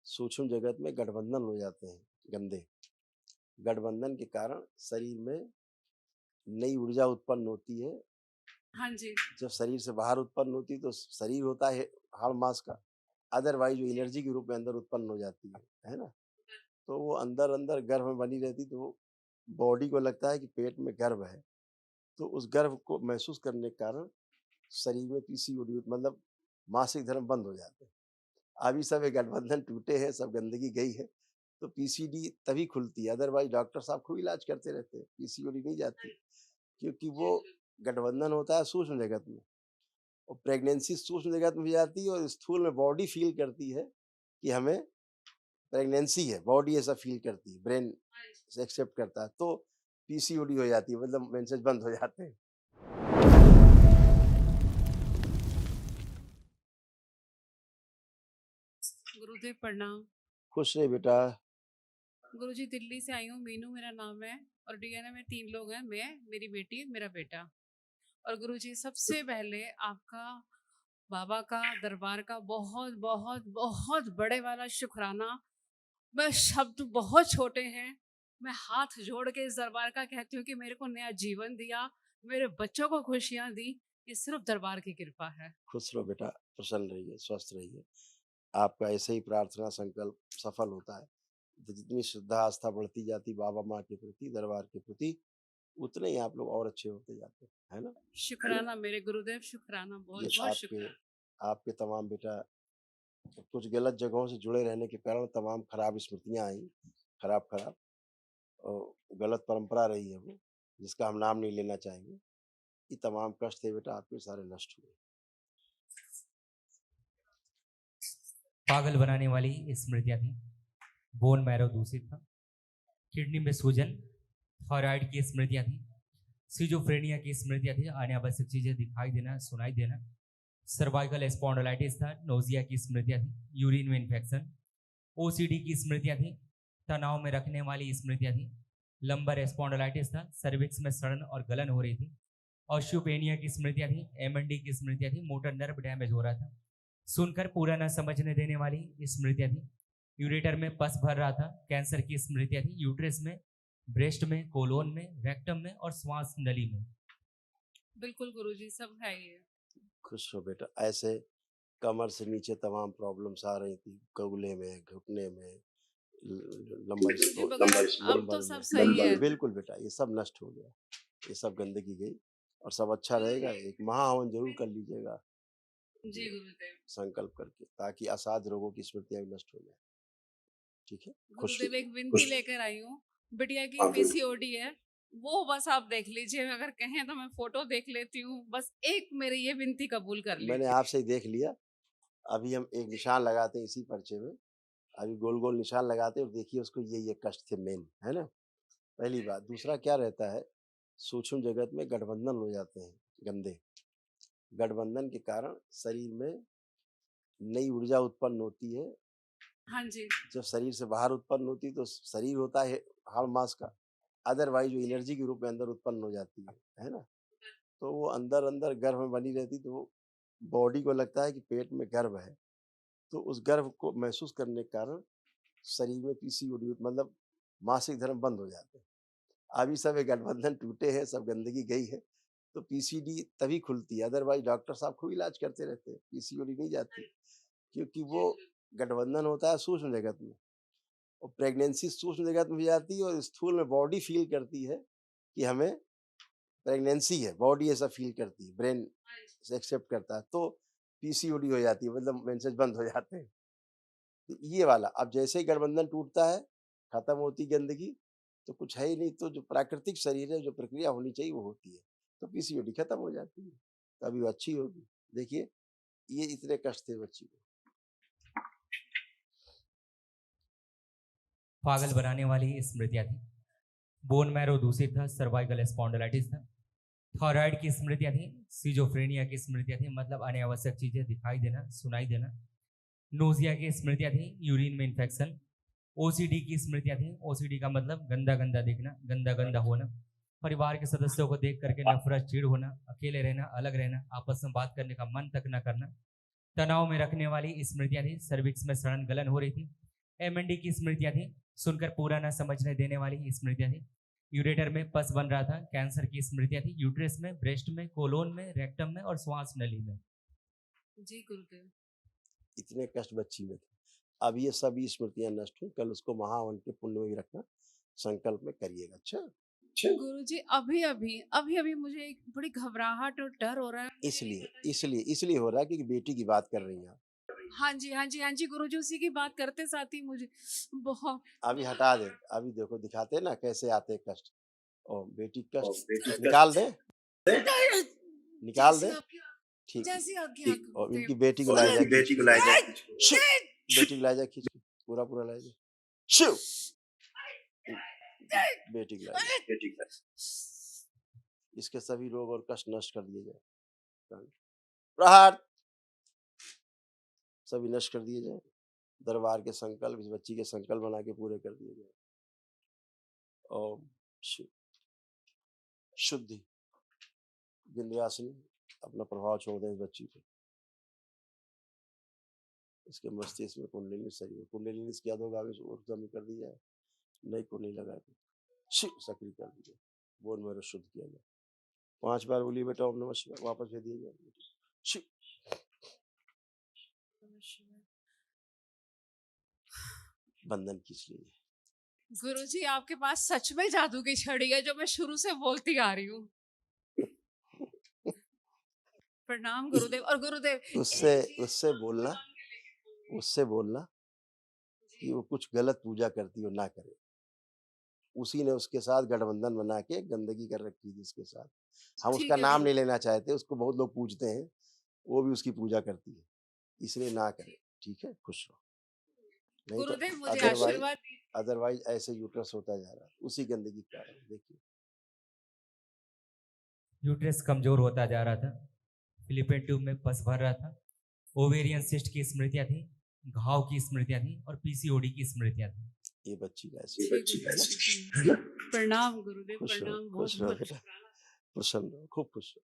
सूक्ष्म जगत में गठबंधन हो जाते हैं गंदे। गठबंधन के कारण शरीर में नई ऊर्जा उत्पन्न होती है। हाँ जी। जब शरीर से बाहर उत्पन्न होती है तो शरीर होता है हाड़ मास का, अदरवाइज वो एनर्जी के रूप में अंदर उत्पन्न हो जाती है ना? तो वो अंदर अंदर गर्भ में बनी रहती, तो वो बॉडी को लगता है कि पेट में गर्भ है। तो उस गर्भ को महसूस करने के कारण शरीर में पीसीओडी मतलब मासिक धर्म बंद हो जाते हैं। अभी सब ये गठबंधन टूटे हैं, सब गंदगी गई है, तो पीसीडी तभी खुलती है, अदरवाइज डॉक्टर साहब खूब इलाज करते रहते हैं, पीसीओडी नहीं जाती, क्योंकि वो गठबंधन होता है सूक्ष्म जगत में। और प्रेगनेंसी सूक्ष्म जगत में भी जाती है और स्थूल में बॉडी फील करती है कि हमें प्रेगनेंसी है, बॉडी ऐसा फील करती है, ब्रेन एक्सेप्ट करता है, तो पीसीओडी हो जाती है, मतलब मेंसेस बंद हो जाते हैं। गुरुदेव प्रणाम। खुश रहे बेटा। गुरुजी दिल्ली से आई हूँ, मीनू मेरा नाम है और डीएनए में 3 लोग हैं, मैं, मेरी बेटी, मेरा बेटा। और गुरुजी सबसे पहले आपका बाबा का दरबार का बहुत बहुत बहुत बड़े वाला शुक्राना। मैं शब्द बहुत छोटे हैं, मैं हाथ जोड़ के इस दरबार का कहती हूँ कि मेरे को नया जीवन दिया, मेरे बच्चों को खुशियाँ दी। ये सिर्फ दरबार की कृपा है। खुश रहो बेटा, प्रसन्न रहिए, स्वस्थ रहिए। आपका ऐसे ही प्रार्थना संकल्प सफल होता है। तो जितनी श्रद्धा आस्था बढ़ती जाती बाबा माँ के प्रति, दरबार के प्रति, उतने ही आप लोग और अच्छे होते जाते हैं, है ना? शुक्राना मेरे गुरुदेव, शुक्राना, ये बहुत बहुत आपके शुक्राना। आपके तमाम बेटा कुछ गलत जगहों से जुड़े रहने के कारण तमाम खराब स्मृतियाँ आई, खराब-खराब और गलत परंपरा रही है वो, जिसका हम नाम नहीं लेना चाहेंगे। ये तमाम कष्ट थे बेटा आपके सारे नष्ट हुए। पागल बनाने वाली स्मृतियां थी। बोन मैरो दूषित था, किडनी में सूजन, थायराइड की स्मृतियां थी, सिजोफ्रेनिया की स्मृतियां थी, अनावश्यक चीजें दिखाई देना, सुनाई देना, सर्वाइकल स्पॉन्डिलाइटिस था, नोजिया की स्मृतियां थी, यूरिन में इन्फेक्शन, ओसीडी की स्मृतियां थी, तनाव में रखने वाली स्मृतियां थी, लंबर स्पॉन्डिलाइटिस था, सर्विक्स में सड़न और गलन हो रही थी, ऑस्टियोपेनिया की स्मृतियां थी, एमएनडी की स्मृतियां थी, मोटर नर्व डैमेज हो रहा था, सुनकर पूरा न समझने देने वाली स्मृतियां थी, यूरेटर में पस भर रहा था, कैंसर की स्मृतियां थी, यूट्रस में, ब्रेस्ट में, कोलोन में, रेक्टम में और श्वास नली में। बिल्कुल गुरुजी, सब है ये। खुश रहो बेटा। ऐसे कमर से नीचे तमाम प्रॉब्लम्स आ रही थी, कगुले में, घुटने में, लंबर गुरुजी स्टो वगैरह अब लंबर तो में। सब सही है। बिल्कुल बेटा, ये सब नष्ट हो गया, ये सब गंदगी गई और सब अच्छा रहेगा। एक महाहवन ज़रूर कर लीजिएगा, जी गुरुदेव। संकल्प करके, ताकि असाध्य रोगों की स्मृतियाँ भी नष्ट हो जाएँ। ठीक है? खुश गुरुदेव एक विनती लेकर आई हूँ, बिटिया की पीसीओडी है, वो बस आप देख लीजिए, अगर कहें तो मैं फोटो देख लेती हूँ, बस एक मेरी ये विनती कबूल कर मैंने लीजिए। आपसे ही देख लिया। अभी हम एक निशान लगाते हैं इसी पर्चे में। अभी गोल-गोल निशान लगाते हैं और देखिए उसको ये कष्ट थे मेन, है ना? पहली बात। दूसरा क्या रहता है, सूक्ष्म जगत में गठबंधन हो जाते हैं गंदे। गठबंधन के कारण शरीर में नई ऊर्जा उत्पन्न होती है। हाँ जी। जब शरीर से बाहर उत्पन्न होती है तो शरीर होता है हाड़ मास का, अदरवाइज वो एनर्जी के रूप में अंदर उत्पन्न हो जाती है ना? तो वो अंदर अंदर गर्भ में बनी रहती, तो वो बॉडी को लगता है कि पेट में गर्भ है। तो उस गर्भ को महसूस करने के कारण शरीर में पीसीओडी मतलब मासिक धर्म बंद हो जाते हैं। अभी सब ये गठबंधन टूटे हैं, सब गंदगी गई है, तो पीसीडी तभी खुलती है, अदरवाइज डॉक्टर साहब खूब इलाज करते रहते हैं, पीसीओडी नहीं जाती, क्योंकि वो गठबंधन होता है सूक्ष्म जगत में। और प्रेगनेंसी सूक्ष्म जगत में भी जाती है और स्थूल में बॉडी फील करती है कि हमें प्रेगनेंसी है, बॉडी ऐसा फील करती है, ब्रेन एक्सेप्ट करता है, तो पीसीओडी हो जाती है, मतलब मेंसेस बंद हो जाते हैं। तो ये वाला अब जैसे ही गठबंधन टूटता है, खत्म होती गंदगी, तो कुछ है ही नहीं, तो जो प्राकृतिक शरीर है, जो प्रक्रिया होनी चाहिए वो होती है, तो पीसीओडी खत्म हो जाती है, तभी वो अच्छी होगी। देखिए, ये इतने कष्ट थे बच्ची को। पागल बनाने वाली स्मृतियां थी। बोन मैरो दूषित था, सर्वाइकल स्पॉन्डिलाइटिस था, थायराइड की स्मृतियां थी, सिजोफ्रेनिया की स्मृतियां थी, मतलब अनावश्यक चीजें दिखाई देना, सुनाई देना, नोजिया की स्मृतियां थी, यूरिन में इन्फेक्शन, ओसीडी की स्मृतियां थी, ओसीडी का मतलब गंदा गंदा देखना, गंदा गंदा होना, परिवार के सदस्यों को देख करके नफरत, चिढ़ होना, अकेले रहना, अलग रहना, आपस में बात करने का मन तक न करना, तनाव में रखने वाली स्मृतियां थी, सर्विक्स में सड़न गलन हो रही थी, MND की स्मृतियां थी, सुनकर पूरा न समझने देने वाली स्मृतियां थी। यूरेटर में पस बन रहा था, कैंसर की स्मृतियां थी, यूट्रस में, ब्रेस्ट में, कोलोन में, रेक्टम में और श्वास नली में। जी गुरुदेव। इतने कष्ट बच्ची में थे। अब ये सभी स्मृतियां नष्ट हुई। कल उसको महावन के पुण्य में भी रखना, संकल्प में करिएगा। अच्छा, गुरुजी अभी अभी मुझे एक बड़ी घबराहट और डर हो रहा है। इसलिए हो रहा है क्योंकि बेटी की बात कर रही हैं आप। हाँ जी गुरुजी, उसी की बात करते साथ ही मुझे बहुत। अभी हटा दे, अभी देखो दिखाते ना कैसे आते हैं कष्ट। और बेटी कष्ट निकाल दे, निकाल दे। ठीक, जैसी आज्ञा ठीक। और गुरुदेव। इनकी बेटी को लाया जाए, बेटी को लाया जाए, बेटी को लाया जाए, खींच के पूरा लाया जाए। शिव, बेटी को लाया जाए। इसके सभी रोग और कष्ट नष्ट कर दिए जाए। प्रहार सभी नष्ट कर दिए जाए। दरबार के संकल्प इस बच्ची के संकल्प बना के पूरे कर दिए जाए। ओम शिव। शुद्धि विंध्यासिनी अपना प्रभाव छोड़ दें इस बच्ची पे। इसके मस्तिष्क में कुंडलिनी शरीर में कुंडलिनी इसकी अधोगामी ऊर्जा में कर दी जाए। नई कुंडली लगा के शिव सक्रिय कर दी जाए। बोन में शुद्ध किया जाए। 5 बार बोलिए बेटा ओम नमः शिवाय, वापस दे दिया जाए। शिव बंधन खींच लीजिए। गुरुजी आपके पास सच में जादू की छड़ी है जो मैं शुरू से बोलती आ रही हूँ। प्रणाम गुरुदेव। और गुरुदेव उससे बोलना कि वो कुछ गलत पूजा करती हो ना करे। उसी ने उसके साथ गठबंधन बना के गंदगी कर रखी थी जिसके साथ। हम उसका नाम नहीं लेना चाहते, उसको बहुत लोग पूजते हैं, वो भी उसकी पूजा करती है, इसलिए ना करे। ठीक है, खुश रहो। नहीं गुरुदेव तो मुझे आशीर्वाद। अदरवाइज ऐसे यूट्रस होता जा रहा है उसी गंदगी के कारण। देखिए यूट्रस कमजोर होता जा रहा था, फिलिपियन ट्यूब में पस भर रहा था, ओवेरियन सिस्ट की स्मृतियां थी, घाव की स्मृतियां थी और PCOD की स्मृतियां थी। ये बच्ची का ऐसे प्रणाम गुरुदेव, खुश रहो, प्रणाम। खुश रहो बेटा, प्रसन्न रहो, खूब खुश रहो।